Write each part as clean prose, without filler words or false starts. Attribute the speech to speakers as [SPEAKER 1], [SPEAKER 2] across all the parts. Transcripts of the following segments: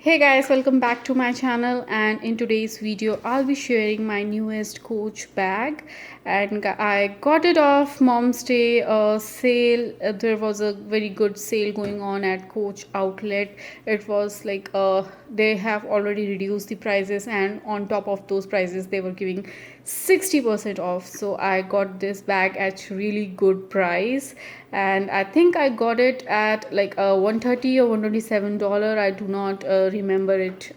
[SPEAKER 1] Hey guys, welcome back to my channel, and in today's video I'll be sharing my newest Coach bag. And I got it off Mom's Day sale. There was a very good sale going on at Coach outlet. It was like they have already reduced the prices, and on top of those prices they were giving 60% off. So I got this bag at really good price, and I think I got it at like 130 or $127. I do not remember it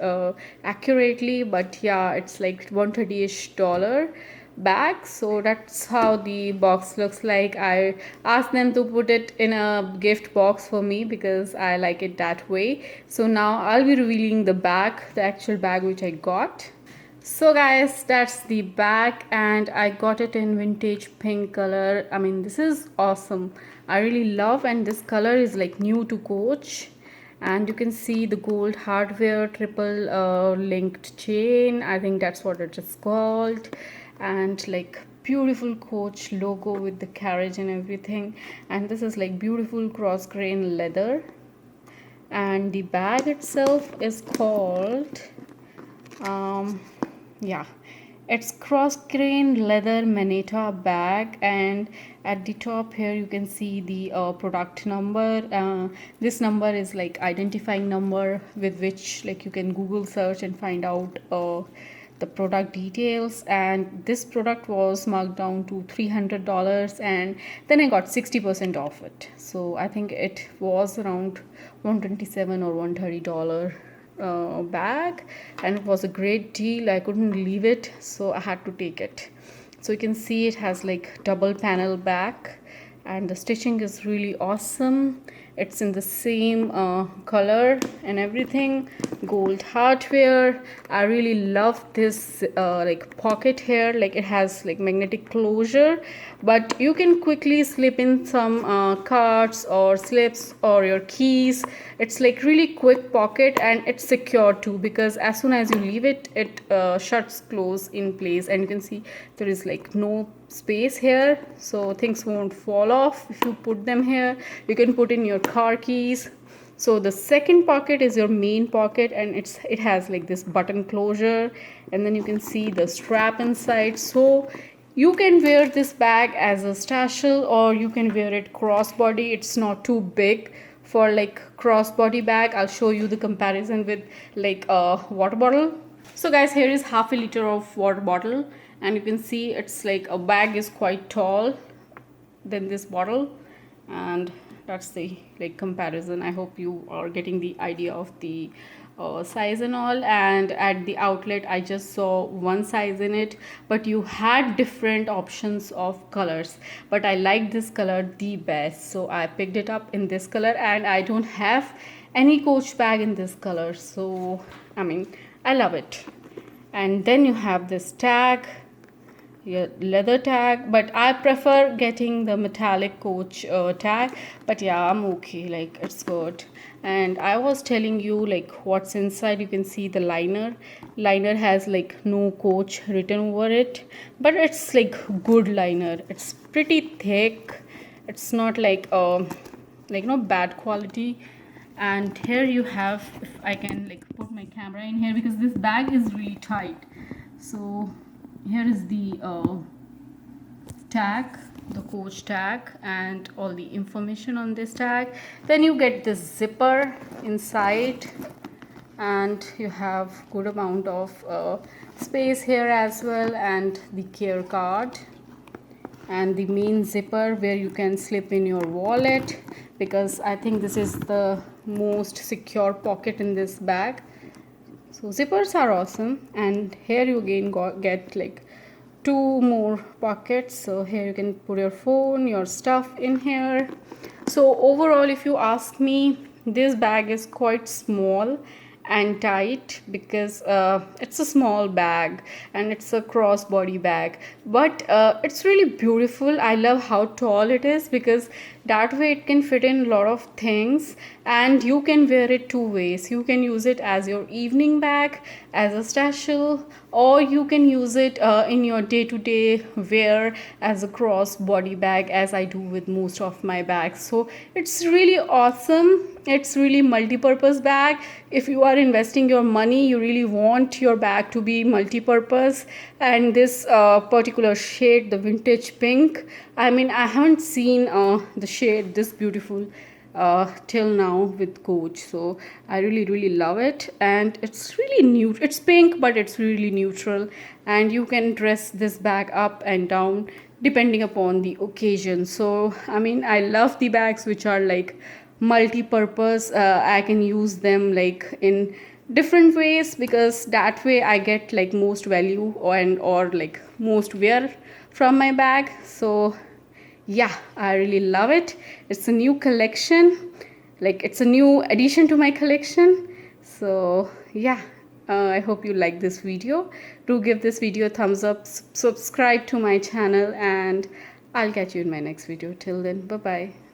[SPEAKER 1] accurately, but yeah, it's like 130ish dollar bag. So that's how the box looks like. I asked them to put it in a gift box for me because I like it that way. So now I'll be revealing the bag, the actual bag which I got. So guys, that's the bag, and I got it in vintage pink color. I mean, this is awesome. I really love, and this color is like new to Coach. And you can see the gold hardware triple linked chain. I think that's what it is called. And like beautiful Coach logo with the carriage and everything. And this is like beautiful cross grain leather. And the bag itself is called yeah, it's Crossgrain leather Minetta bag, and at the top here you can see the product number. This number is like identifying number with which like you can Google search and find out the product details. And this product was marked down to $300, and then I got 60% off it. So I think it was around $127 or $130 bag, and it was a great deal. I couldn't leave it, so I had to take it. So you can see it has like double panel back, and the stitching is really awesome. It's in the same color and everything, gold hardware. I really love this like pocket here. Like it has like magnetic closure, but you can quickly slip in some cards or slips or your keys. It's like really quick pocket, and it's secure too, because as soon as you leave it, it shuts close in place. And you can see there is like no space here, so things won't fall off if you put them here. You can put in your car keys. So the second pocket is your main pocket, and it has like this button closure, and then you can see the strap inside. So you can wear this bag as a satchel, or you can wear it crossbody. It's not too big for like crossbody bag. I'll show you the comparison with like a water bottle. So guys, here is half a liter of water bottle, and you can see it's like a bag is quite tall than this bottle, and that's the like comparison. I hope you are getting the idea of the size and all. And at the outlet I just saw one size in it, but you had different options of colors, but I like this color the best, so I picked it up in this color. And I don't have any Coach bag in this color, so I mean, I love it. And then you have this tag, your leather tag, but I prefer getting the metallic Coach tag. But yeah, I'm okay, like it's good. And I was telling you like what's inside. You can see the liner has like no Coach written over it, but it's like good liner. It's pretty thick. It's not like no bad quality. And here you have, if I can like put my camera in here, because this bag is really tight. So here is the tag, the Coach tag, and all the information on this tag. Then you get this zipper inside, and you have good amount of space here as well, and the care card, and the main zipper where you can slip in your wallet, because I think this is the most secure pocket in this bag. So zippers are awesome. And here you again get like two more pockets. So here you can put your phone, your stuff in here. So overall, if you ask me, this bag is quite small and tight, because it's a small bag and it's a crossbody bag, but it's really beautiful. I love how tall it is, because that way it can fit in a lot of things, and you can wear it two ways. You can use it as your evening bag, as a satchel, or you can use it in your day-to-day wear as a crossbody bag, as I do with most of my bags. So it's really awesome. It's really multi-purpose bag. If you are investing your money, you really want your bag to be multi-purpose. And this particular shade, the vintage pink, I mean, I haven't seen the shade this beautiful till now with Coach. So I really love it, and it's really new. It's pink, but it's really neutral, and you can dress this bag up and down depending upon the occasion. So I mean, I love the bags which are like multi-purpose. I can use them like in different ways, because that way I get like most value or like most wear from my bag. So yeah, I really love it. It's a new collection, like it's a new addition to my collection. So yeah, I hope you like this video. Do give this video a thumbs up, subscribe to my channel, and I'll catch you in my next video. Till then, bye bye.